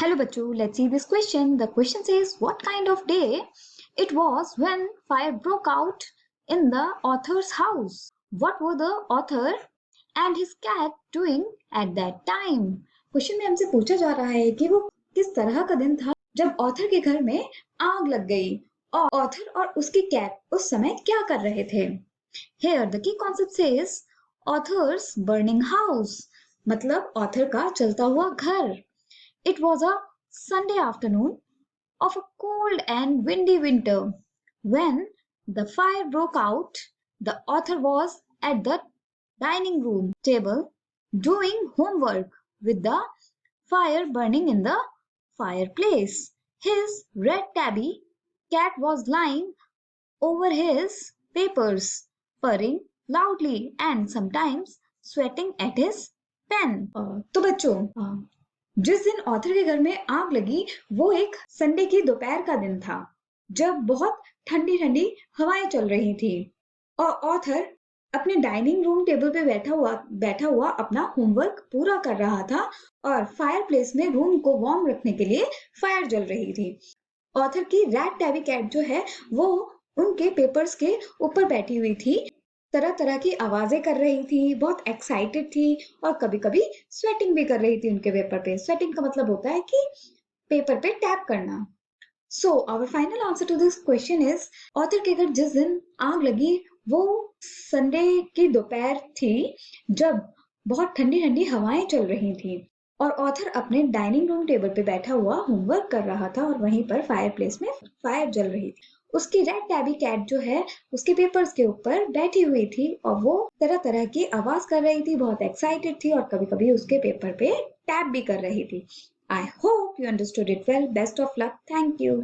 Hello Bachu, let's see this question. The question says, what kind of day it was when fire broke out in the author's house? What were the author and his cat doing at that time? Question में हमसे पूछा जा रहा है कि वो किस तरह का दिन था जब ऑथर के घर में आग लग गई और ऑथर और उसकी कैट उस समय क्या कर रहे थे? Here the key concept says author's burning house, मतलब ऑथर का चलता हुआ घर. It was a Sunday afternoon of a cold and windy winter. When the fire broke out, the author was at the dining room table doing homework with the fire burning in the fireplace. His red tabby cat was lying over his papers, purring loudly and sometimes sweating at his pen. तो बच्चों, जिस दिन author के घर में आग लगी वो एक संडे की दोपहर का दिन था जब बहुत ठंडी ठंडी हवाएं चल रही थी और ऑथर अपने डाइनिंग रूम टेबल पे बैठा हुआ अपना होमवर्क पूरा कर रहा था और फायर प्लेस में रूम को वार्म रखने के लिए फायर जल रही थी. ऑथर की रैट टैबी कैट जो है वो उनके पेपर्स के ऊपर बैठी हुई थी, तरह तरह की आवाजें कर रही थी, बहुत एक्साइटेड थी और कभी कभी स्वेटिंग भी कर रही थी उनके पेपर पे. स्वेटिंग का मतलब होता है कि पेपर पे टैप करना. So our final answer to this question is, author के घर जिस दिन आग लगी वो संडे की दोपहर थी जब बहुत ठंडी ठंडी हवाएं चल रही थी और ऑथर अपने डाइनिंग रूम टेबल पे बैठा हुआ होमवर्क कर रहा था और वहीं पर फायर प्लेस में फायर जल रही थी. उसकी रेड टैबी कैट जो है उसके पेपर्स के ऊपर बैठी हुई थी और वो तरह तरह की आवाज कर रही थी, बहुत एक्साइटेड थी और कभी कभी उसके पेपर पे टैप भी कर रही थी. I hope you understood it well. Best of luck. Thank you.